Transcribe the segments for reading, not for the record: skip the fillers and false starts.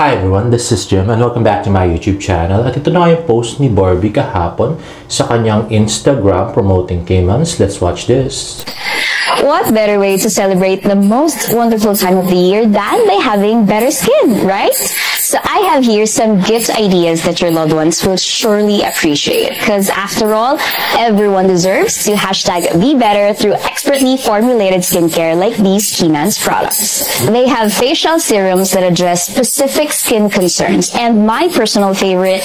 Hi everyone, this is Jim and welcome back to my YouTube channel. At ito na yung post ni Barbie kahapon sa kanyang Instagram promoting Caymans. Let's watch this. What better way to celebrate the most wonderful time of the year than by having better skin, right? So I have here some gift ideas that your loved ones will surely appreciate. Because after all, everyone deserves to #be better through expertly formulated skincare like these Caymans products. They have facial serums that address specific skin concerns. And my personal favorite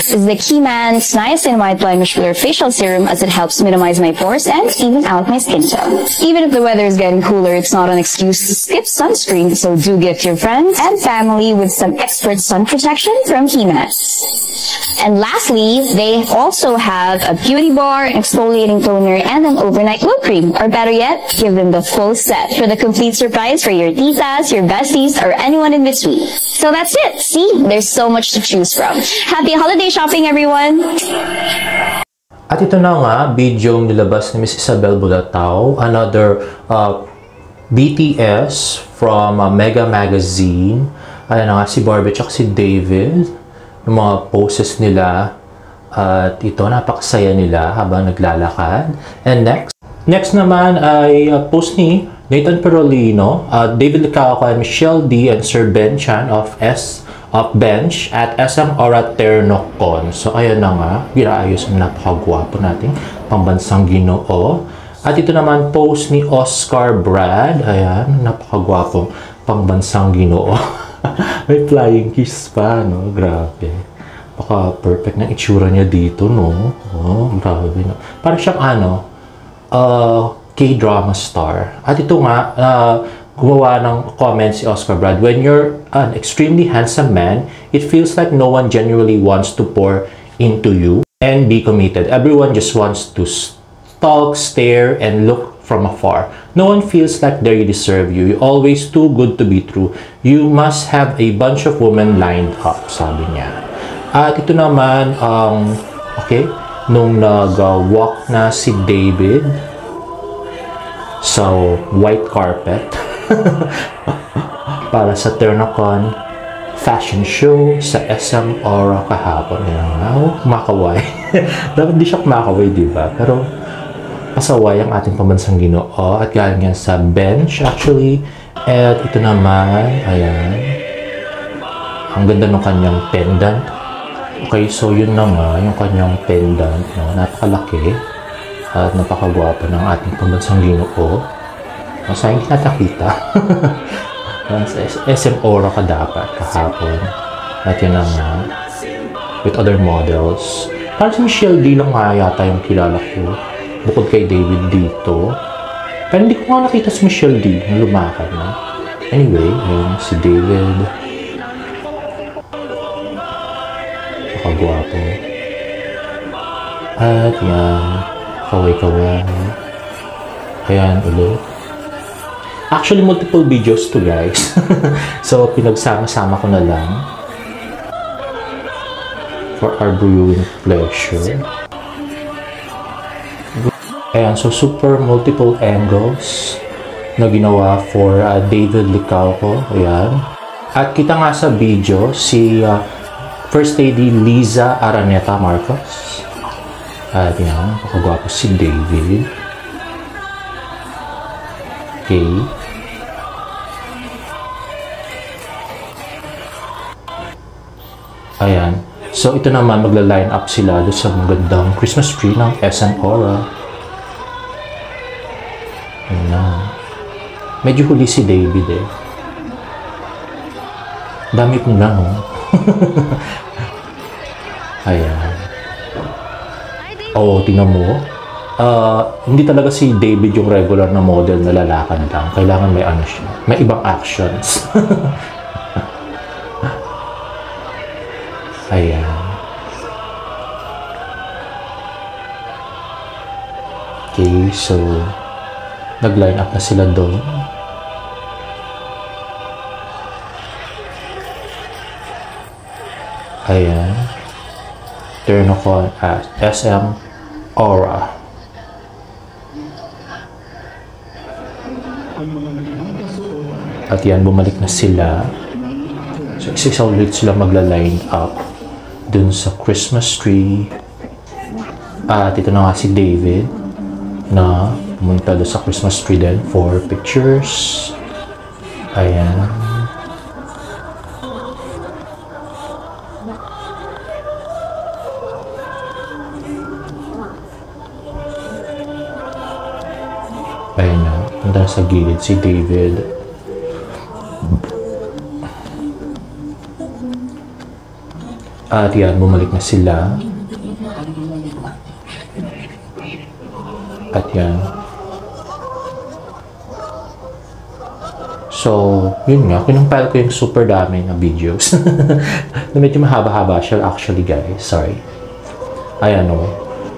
is the Caymans Niacinamide Plumishler Facial Serum, as it helps minimize my pores and even out my skin tone. Even if the weather is getting cooler, it's not an excuse to skip sunscreen, so do gift your friends and family with some expert sun protection from Caymans. And lastly, they also have a beauty bar, an exfoliating toner, and an overnight glow cream. Or better yet, give them the full set for the complete surprise for your titas, your besties, or anyone in between. So that's it. See, there's so much to choose from. Happy holiday shopping, everyone! At ito na nga, video nilabas ni Miss Isabel Bulatao, another BTS from Mega Magazine. Ayan na nga, si Barbie at si David, yung mga poses nila. At ito, napakasaya nila habang naglalakad. And next naman ay post ni Nathan Perolino, David Licauco and Michelle D and Sir Ben Chan of Bench at SM Aura Ternocon. So, ayan na nga, ginaayos ang napakagwapo nating pambansang Ginoo. At ito naman, post ni Oscar Brad. Ayan, napakagwapo pambansang Ginoo. May flying kiss pa, no? Grabe. Baka perfect na itsura niya dito, no? Oh, grabe, no? Parang siyang, K-drama star. At ito nga, gumawa ng comment si Oscar Brad, when you're an extremely handsome man, it feels like no one genuinely wants to pour into you and be committed. Everyone just wants to stalk, stare, and look from afar. No one feels like they deserve you. You're always too good to be true. You must have a bunch of women lined up, sabi niya. At ito naman, okay, nung nag-walk na si David sa white carpet, para sa Ternocon fashion show sa SM Aura kahapon. Kumakaway. Dapat di siya kumakaway, diba? Pero pasaway ang ating pambansang Ginoo at galing yan sa Bench actually. At ito naman, ayan, ang ganda ng kanyang pendant. Okay, so yun na nga yung kanyang pendant, no? Napakalaki at napakagwapo ng ating pambansang Ginoo. Sayang hindi natakita. SM Aura ka dapat kahapon. At yun na nga, with other models. Parang si Michelle D lang nga yata yung kilala ko, bukod kay David dito. Pero hindi ko nga nakita si Michelle D na lumakad na. Anyway, ayun, si David. Napakagwapo. At yan, kaway-kaway. Ayan, ulit. Actually, multiple videos to, guys. So, pinagsama-sama ko na lang for our viewing pleasure. Ayan, so super multiple angles na ginawa for David Licauco. Ayan. At kita nga sa video si First Lady Liza Araneta Marcos. At yan, pakagwapo si David. Okay. Ayan. So, ito naman, magla-line up sila doon sa magandang Christmas tree ng SM Aura. Ayan na. Medyo huli si David, eh. Dami ko na, no? Ayan. Oh, tingnan mo. Hindi talaga si David yung regular na model na lalakad lang. Kailangan may ano siya. May ibang actions. Ayan. Okay, so nag-line up na sila doon. Ayan. Ternocon at SM Aura. At yan, bumalik na sila. So, isa ulit sila magla-line up dun sa Christmas tree. At ito na nga si David na pumunta doon sa Christmas tree din for pictures. Ayan. Ayan na. Punta sa gilid si David. At yan, bumalik na sila. At yan. So, yun nga. Kinumpile ko yung super dami na videos. Medyo mahaba-haba siya actually, guys. Sorry. Ayan o.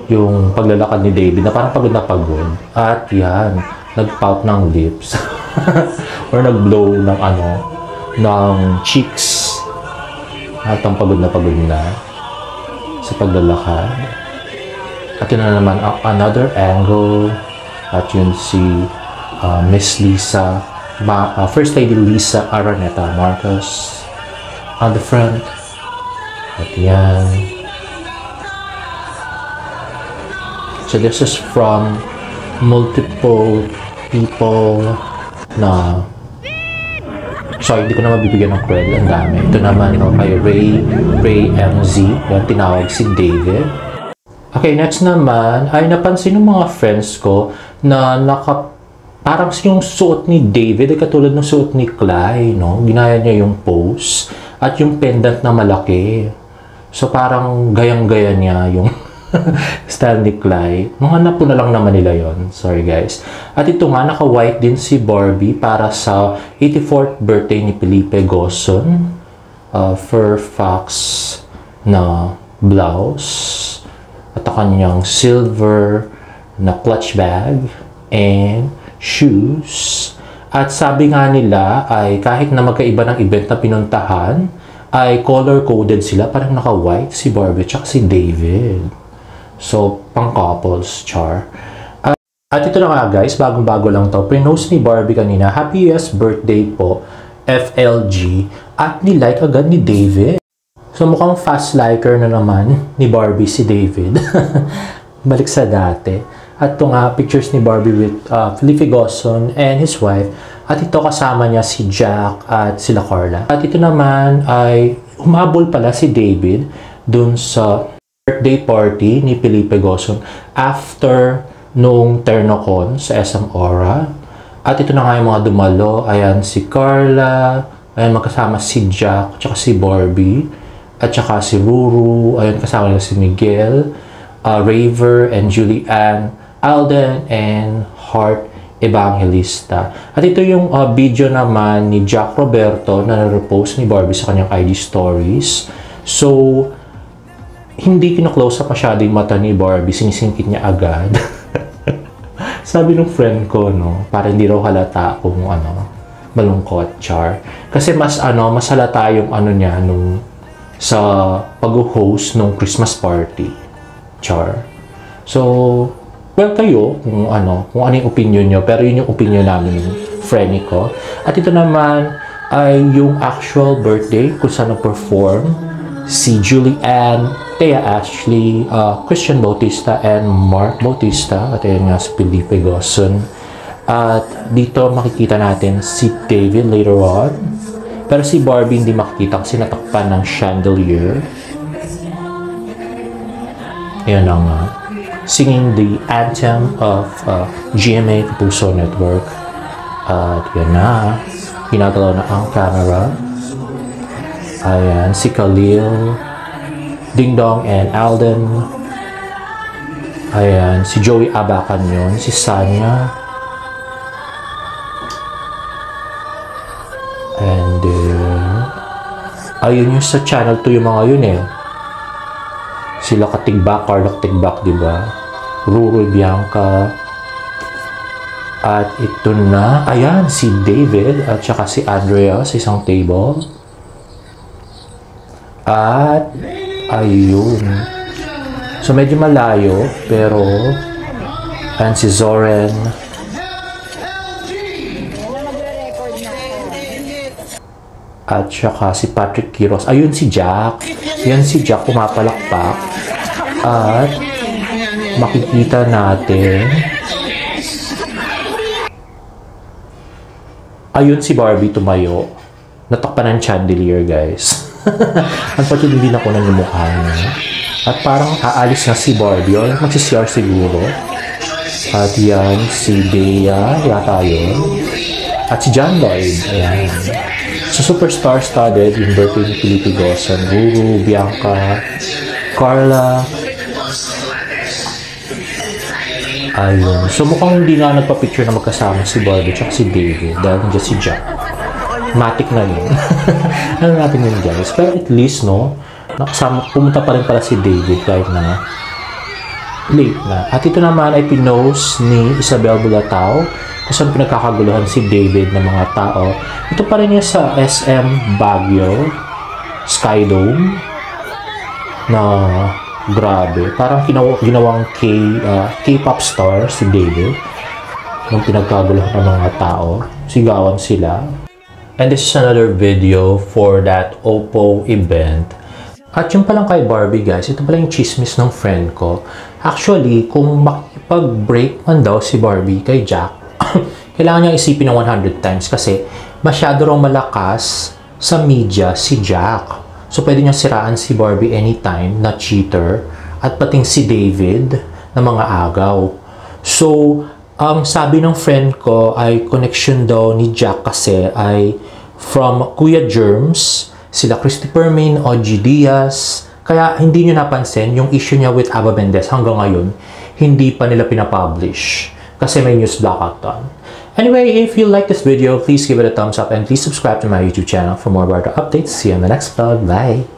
Yung paglalakad ni David na parang pagod na pagod. At yan. Nag-pout ng lips. Or nag-blow ng ano, ng cheeks. At ang pagod na sa paglalakad. At yun na naman another angle. At yun si Miss Lisa, First Lady Lisa Araneta Marcos on the front. At yan. So this is from multiple people na, sorry, hindi ko na mabibigyan ng credit. Ang dami. Ito naman kay Ray MZ. Yan, tinawag si David. Okay, next naman ay napansin ng mga friends ko na parang yung suot ni David ay katulad ng suot ni Clay, no? Ginaya niya yung pose at yung pendant na malaki. So parang gayang-gaya niya yung style ni Clay. Hanap ko na lang naman nila yon. Sorry guys. At ito nga, naka-white din si Barbie para sa 84th birthday ni Felipe Gozon. Fur fox na blouse. At kanyang silver na clutch bag and shoes. At sabi nga nila ay kahit na magkaiba ng event na pinuntahan, ay color-coded sila. Parang naka-white si Barbie at si David. So, pang-couples, char. At ito na nga guys, bagong-bago lang to. Pinost ni Barbie kanina, Happy US birthday po, FLG. At nilike agad ni David. So, mukhang fast liker na naman ni Barbie si David. Balik sa dati. At ito nga, pictures ni Barbie with Felipe Gozon and his wife. At ito kasama niya si Jack at sila Carla. At ito naman ay humabol pala si David dun sa birthday party ni Felipe Gozon after nung Ternocon sa SM Aura. At ito na nga yung mga dumalo. Ayan si Carla. Ayan magkasama si Jack at si Barbie. At saka si Ruru, ayun kasama nila si Miguel, Raver, and Julianne, Alden, and Heart Evangelista. At ito yung video naman ni Jack Roberto na na-repost ni Barbie sa kanyang IG stories. So, hindi kino-close up masyado yung mata ni Barbie, sinisingkit niya agad. Sabi ng friend ko, no, para hindi raw halata kung malungkot, char. Kasi mas halata yung niya nung sa pag-host ng Christmas party, char. So, well, kayo kung ano yung opinion nyo, pero yun yung opinion namin, friend ko. At ito naman ay yung actual birthday kung saan na-perform si Julianne, Thea Ashley, Christian Bautista, and Mark Bautista. At ayun nga si Felipe Gozon. At dito makikita natin si David later on. Pero si Barbie hindi makikita kasi natakpan ng chandelier. Ayan na nga. Singing the anthem of GMA Kapuso Network. At yan na. Ginagalaw na ang camera. Ayan, si Khalil, Ding Dong, and Alden. Ayan, si Joey Abacan yun. Si Sanya. And ayun yung sa channel 2 yung mga yun eh. Sila Katigbak, Carla Katigbak, diba? Ruru Bianca. At ito na, ayan, si David at saka si Andrea sa isang table. At ayun. So medyo malayo, pero ayan si Zoren. At saka si Patrick Quiroz. Ayun si Jack. Yan si Jack pumapalakpak. At makikita natin. Ayun si Barbie tumayo. Natakpan ng chandelier, guys. Unfortunately, hindi na ko ng mukha niya. At parang aalis na si Barbie. O, magsisiyar siguro. At yan, si Bea. Yata yun. At si John Lloyd. Ayan. So, super star-studded yung birthday ni Felipe Gozon. Guru, Bianca, Carla. Ayun. So, mukhang hindi nga nagpa-picture na magkasama si Barbie at si David. Dahil nandiyan si Jack. Matic na yun. Ano natin yun, guys? Pero at least, no, nakasama, pumunta pa rin pala si David kahit na late na. At ito naman ay pinost ni Isabel Bulatao kung saan pinagkakaguluhan si David ng mga tao. Ito pa rin yung sa SM Baguio Skydome na grabe. Parang ginawang K-pop star si David nung pinagkaguluhan ng mga tao. Sigawan sila. And this is another video for that Oppo event. At yung palang kay Barbie, guys, ito pala yung chismis ng friend ko. Actually, kung makipag-break man daw si Barbie kay Jack, kailangan niya isipin ng 100 times kasi masyado raw malakas sa media si Jack. So, pwede niya siraan si Barbie anytime na cheater at pating si David na mga agaw. So, ang sabi ng friend ko ay connection daw ni Jack kasi ay from Kuya Germs, sila Christopher Main, OG Diaz. Kaya hindi nyo napansin yung issue niya with Ava Mendez hanggang ngayon, hindi pa nila pinapublish kasi may news blackout on. Anyway, if you like this video, please give it a thumbs up and please subscribe to my YouTube channel for more about updates. See you in the next vlog. Bye!